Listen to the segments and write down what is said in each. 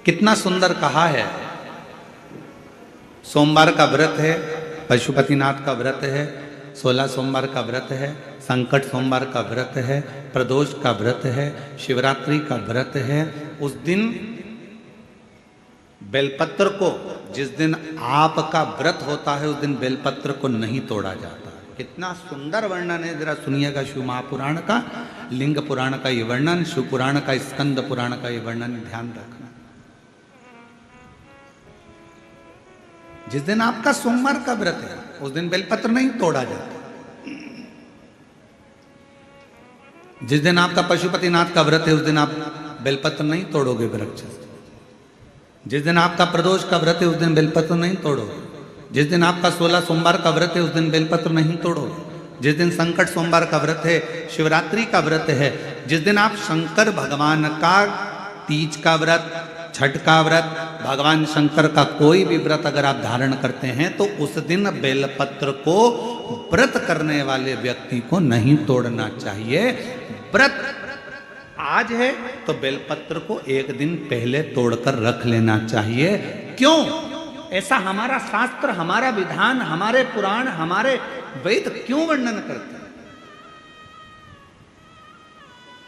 कितना सुंदर कहा है। सोमवार का व्रत है, पशुपतिनाथ का व्रत है, 16 सोमवार का व्रत है, संकट सोमवार का व्रत है, प्रदोष का व्रत है, शिवरात्रि का व्रत है। उस दिन बेलपत्र को, जिस दिन आपका व्रत होता है उस दिन बेलपत्र को नहीं तोड़ा जाता। कितना सुंदर वर्णन है, जरा सुनिएगा। शिव महापुराण का, लिंग पुराण का ये वर्णन, शिव पुराण का, स्कंद पुराण का ये वर्णन ध्यान रखना। जिस दिन आपका सोमवार का व्रत है उस दिन बेलपत्र नहीं तोड़ा जाता। जिस दिन आपका पशुपतिनाथ का व्रत है उस दिन आप बेलपत्र नहीं तोड़ोगे वृक्ष से। जिस दिन आपका प्रदोष का व्रत है उस दिन बेलपत्र नहीं तोड़ोगे। जिस दिन आपका 16 सोमवार का व्रत है उस दिन बेलपत्र नहीं तोड़ोगे। जिस दिन संकट सोमवार का व्रत है, शिवरात्रि का व्रत है, जिस दिन आप शंकर भगवान का तीज का व्रत, छठ का व्रत, भगवान शंकर का कोई भी व्रत अगर आप धारण करते हैं तो उस दिन बेलपत्र को व्रत करने वाले व्यक्ति को नहीं तोड़ना चाहिए। व्रत आज है तो बेलपत्र को एक दिन पहले तोड़कर रख लेना चाहिए। क्यों? ऐसा हमारा शास्त्र, हमारा विधान, हमारे पुराण, हमारे वेद क्यों वर्णन करते हैं?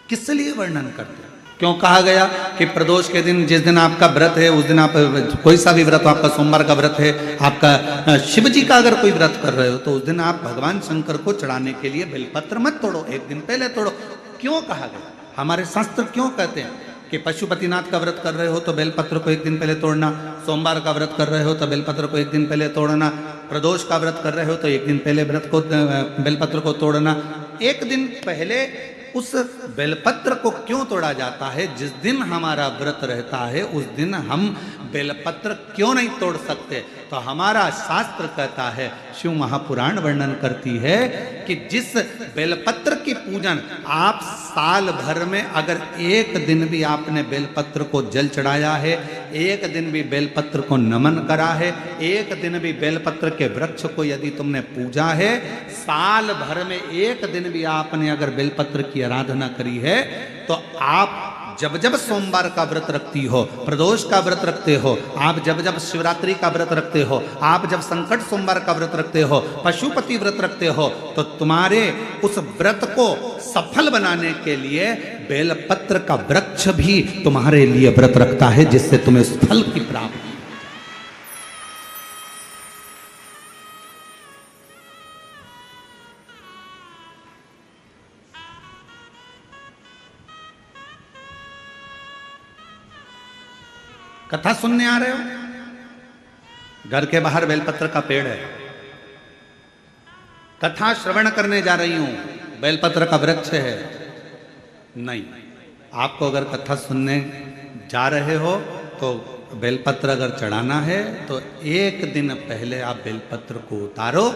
किस लिए वर्णन करते हैं? क्यों कहा गया कि प्रदोष के दिन, जिस दिन आपका व्रत है उस दिन आप कोई सा भी व्रत हो, आपका सोमवार का व्रत है, आपका शिव जी का अगर कोई व्रत कर रहे हो तो उस दिन आप भगवान शंकर को चढ़ाने के लिए बेलपत्र मत तोड़ो, एक दिन पहले तोड़ो। क्यों कहा गया? हमारे शास्त्र क्यों कहते हैं कि पशुपतिनाथ का व्रत कर रहे हो तो बेलपत्र को एक दिन पहले तोड़ना, सोमवार का व्रत कर रहे हो तो बेलपत्र को एक दिन पहले तोड़ना, प्रदोष का व्रत कर रहे हो तो एक दिन पहले व्रत को, बेलपत्र को तोड़ना। एक दिन पहले उस बेलपत्र को क्यों तोड़ा जाता है? जिस दिन हमारा व्रत रहता है उस दिन हम बेलपत्र क्यों नहीं तोड़ सकते? तो हमारा शास्त्र कहता है, शिव महापुराण वर्णन करती है कि जिस बेलपत्र की पूजन आप साल भर में अगर एक दिन भी आपने बेलपत्र को जल चढ़ाया है, एक दिन भी बेलपत्र को नमन करा है, एक दिन भी बेलपत्र के वृक्ष को यदि तुमने पूजा है, साल भर में एक दिन भी आपने अगर बेलपत्र की आराधना करी है, तो आप जब जब सोमवार का व्रत रखती हो, प्रदोष का व्रत रखते हो, आप जब जब शिवरात्रि का व्रत रखते हो, आप जब संकट सोमवार का व्रत रखते हो, पशुपति व्रत रखते हो, तो तुम्हारे उस व्रत को सफल बनाने के लिए बेलपत्र का वृक्ष भी तुम्हारे लिए व्रत रखता है, जिससे तुम्हें उस फल की प्राप्ति। कथा सुनने आ रहे हो? घर के बाहर बेलपत्र का पेड़ है, कथा श्रवण करने जा रही हूं, बेलपत्र का वृक्ष है। नहीं, आपको अगर कथा सुनने जा रहे हो तो बेलपत्र अगर चढ़ाना है तो एक दिन पहले आप बेलपत्र को उतारो।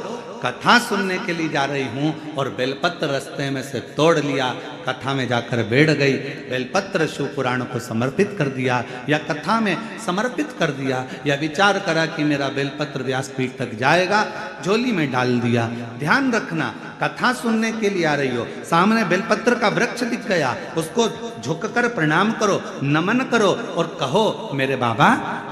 कथा सुनने के लिए जा रही हूं और बेलपत्र रास्ते में से तोड़ लिया, कथा में जाकर बैठ गई, बेलपत्र शिव पुराण को समर्पित कर दिया या कथा में समर्पित कर दिया, या विचार करा कि मेरा बेलपत्र व्यासपीठ तक जाएगा, झोली में डाल दिया। ध्यान रखना, कथा सुनने के लिए आ रही हो, सामने बेलपत्र का वृक्ष दिख गया, उसको झुककर प्रणाम करो, नमन करो और कहो, मेरे बाबा,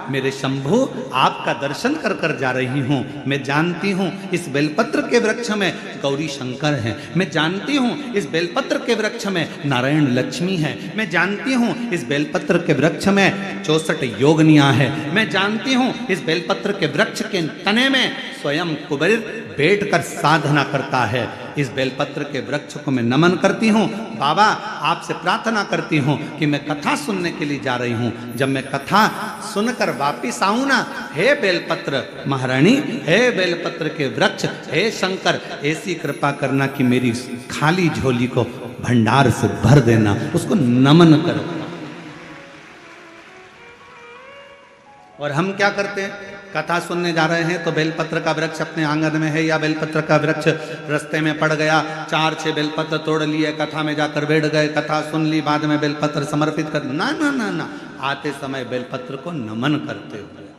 मेरे शंभु, आपका दर्शन कर कर जा रही हूं। मैं जानती हूं इस बेलपत्र के वृक्ष में गौरी शंकर हैं, मैं जानती हूं इस बेलपत्र के वृक्ष में नारायण लक्ष्मी है, मैं जानती हूं इस बेलपत्र के वृक्ष में 64 योगनियां है, मैं जानती हूं इस बेलपत्र के वृक्ष के तने में स्वयं कुबेर बैठकर साधना करता है। इस बेलपत्र के वृक्ष को मैं नमन करती हूँ। बाबा, आपसे प्रार्थना करती हूँ कि मैं कथा सुनने के लिए जा रही हूँ, जब मैं कथा सुनकर वापिस आऊँ ना, हे बेलपत्र महारानी, हे बेलपत्र के वृक्ष, हे शंकर, ऐसी कृपा करना कि मेरी खाली झोली को भंडार से भर देना, उसको नमन करो। और हम क्या करते हैं? कथा सुनने जा रहे हैं तो बेलपत्र का वृक्ष अपने आंगन में है या बेलपत्र का वृक्ष रास्ते में पड़ गया, 4-6 बेलपत्र तोड़ लिए, कथा में जाकर बैठ गए, कथा सुन ली, बाद में बेलपत्र समर्पित कर, ना ना ना ना, आते समय बेलपत्र को नमन करते हुए